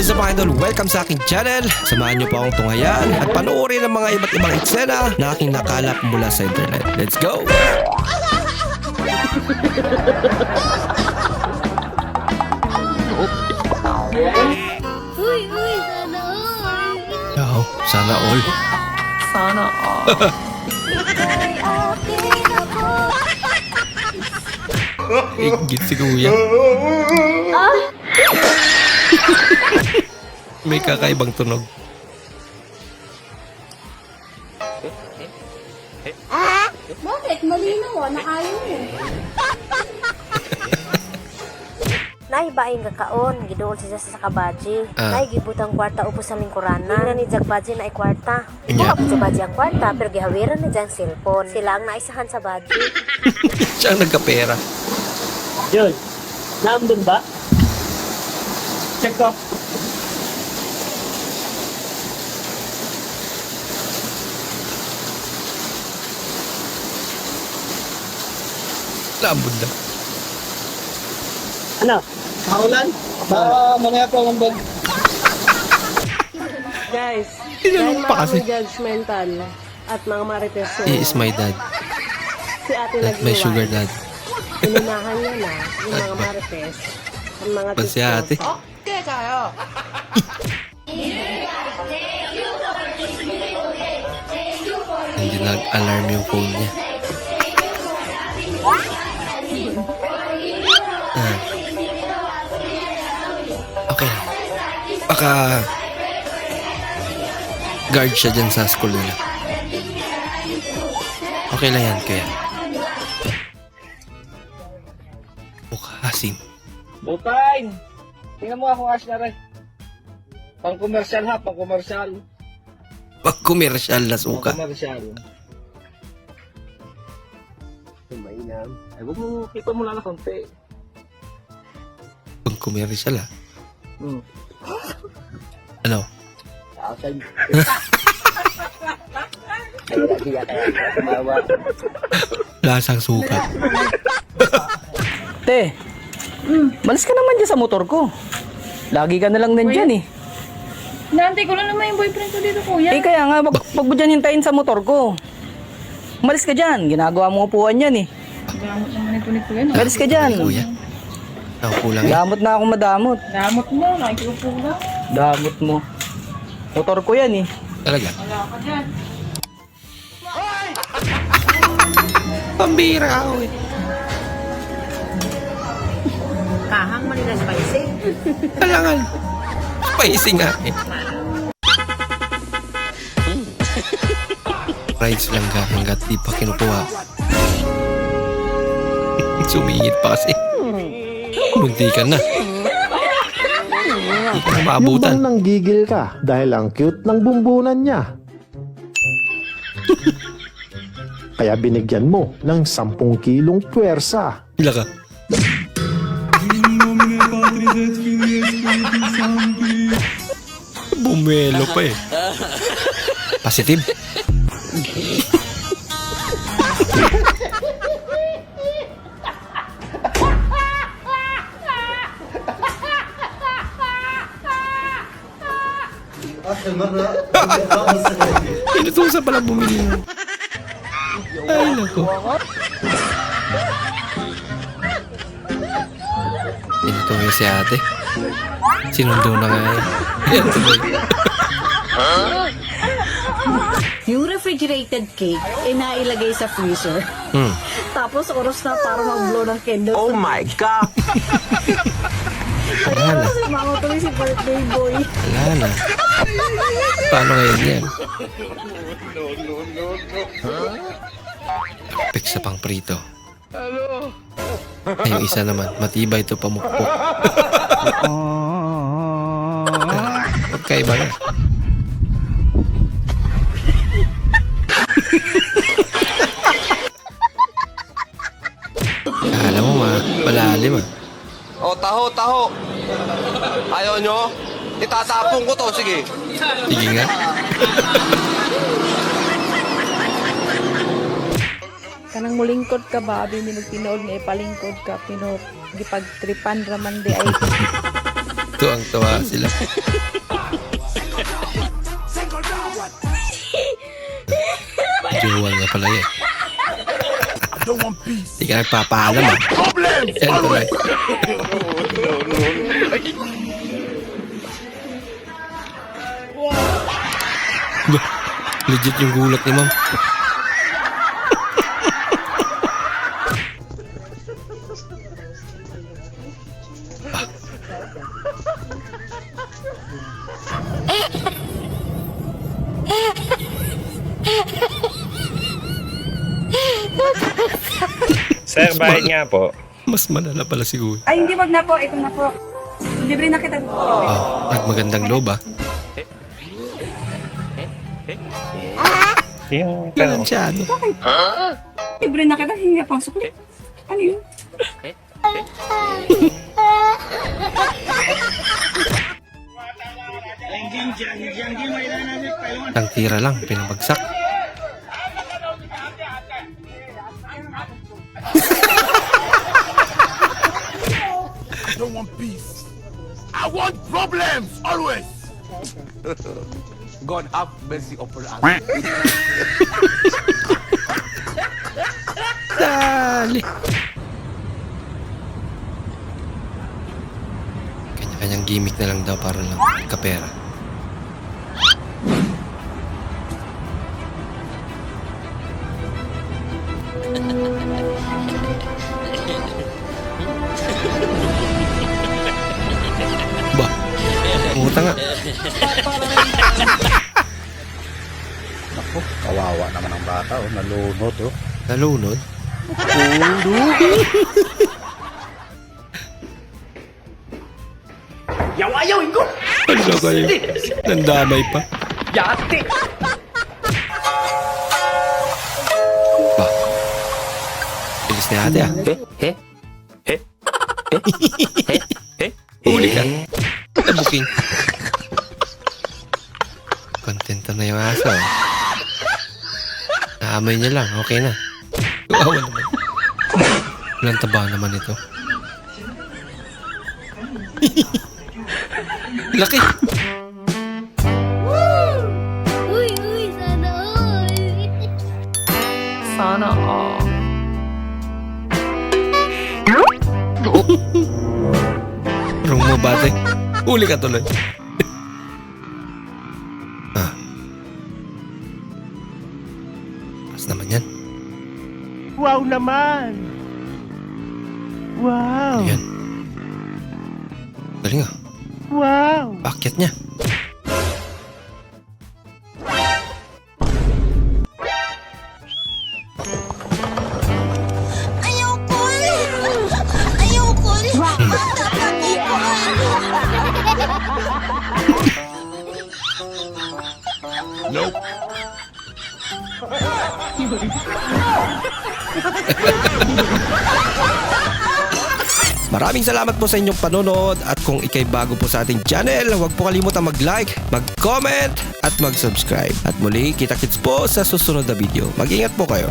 what's up mga idol? Welcome sa aking channel. Samahan niyo po akong tunghayan at panoorin ang mga iba't ibang eksena na aking nakalap mula sa internet. Let's go! Uy, sana all. Wow, sana all. Sana all. Igit si kuya. May kakaibang tunog. Bakit? Malinaw nakayo mo. Naibaing kakaon, giduol siya sa kabaji. Nay gibutang kwarta upos sa lingkurana. Tingnan ni Jag baji na ay kwarta. Nya. Buka po sa baji ang kwarta, pero gihawiran ni Jang cellphone. Sila ang naisahan sa baji. Siya ang nagkapera. Yun. Nandun ba? Check up. Labod na. Ano? Maulan? Mamaya po ang bag. Guys, Tinanong dahil pa kasi. mga judgmental at mga marites He is my dad. si ate At my sugar nagluway. dad. Inunahan niya na yung mga marites at mga Pa si ate. Hindi nag-alarm yung phone niya. Okay. Baka guard siya dyan sa school nila. Okay lang yan, kaya. Mukha asim. Butay! Tingnan mo akong ash na rin. Pang-commercial ha, pang-commercial. Pag-commercial na suka. Pang-commercial. Mainam. Ay, huwag mo, kita mo lang na konti. Pag-commercial Ano? Outside. Kaya kumawa. Lasang suka. Te, malis ka naman dyan sa motor ko. Lagi ka na lang nandyan eh. Naantay ko lang naman yung boyfriend ko dito, kuya. Eh kaya nga, pag mo dyan hintayin sa motor ko. Malis ka dyan, ginagawa mo upuan yan eh. Damot naman ito ni kuya. No? Malis ka dyan. Kuya. Ako lang eh. Damot na ako madamot. Damot mo, nakikiupo lang. Damot mo. Motor ko yan eh. Talaga. Wala ka dyan. Pambira ako eh. Kahang manila spicy. Kalangan. Spicy nga eh. Rice lang ka hanggat di pa kinukuha. Sumingit pa kasi. Bunti ka na. Hindi ka na Yung maabutan. bang nanggigil ka dahil ang cute ng bumbunan niya. Kaya binigyan mo ng 10 kilong puwersa. Hila ka. Bumelo pa eh. Positive. Inutusan pala bumili. Ay, nako. Inuto niya si ate. Sinundo na nga eh. Yan tuloy. Yung refrigerated cake, inailagay sa freezer. Tapos oras na para mag-blow ng candle. Oh my God! Wala na. Kasi mga tuloy si birthday boy. Wala na. Paano ngayon yan? Perfect sa pang prito. Ay, yung isa naman, matibay ito pamukpok. Magkaiba na. Alam mo malalim ah. O, taho. Ayaw nyo? Itatapong ko to, sige. Sige nga. Kanang mulingkod ka ba, abi minug tinood nga ipalingkod ka, pinog gipagtripan raman di ay Tuwang-tuwa sila. Jowa nga pala yan. Hindi ka nagpapaalam ah. Yan tuloy. Legit yung gulat ni ma'am. Sir, bayad nga po. Mas malala pala si Kuya. Ay, hindi, wag na po. Ito na po. Libre na kita. Nagmagandang loob ah. Yung Galansyado. Libre na kita. Hinga pang sukli. Ano yun? Ang tira lang, pinabagsak. I want problems always. God have mercy upon us. Dali. Kanya-kanyang gimmick na lang daw para lang kapera. Ba, utang nga. Kawawa naman ang bata, oh. Nalunod, oh. Nalunod? Yawayaw ko! Ano kayo? Nandamay pa. Yate! Ba, bilis na ate ah. Huli ka. Tabuking. Kontento na yung aso. Naamay niya lang. Okay na. Kawawa naman. Walang taba naman ito. Laki. Uy, sana all. Sana all. Parang mabate. Huli ka tuloy. Pas naman yan. Wow naman! Wow! Ayan. Galing ah. Wow! Pakyat niya. Nope. Maraming salamat po sa inyong panonood at kung ikay bago po sa ating channel, huwag po kalimutang mag-like, mag-comment at mag-subscribe. At muli, kita-kits po sa susunod na video. Mag-ingat po kayo.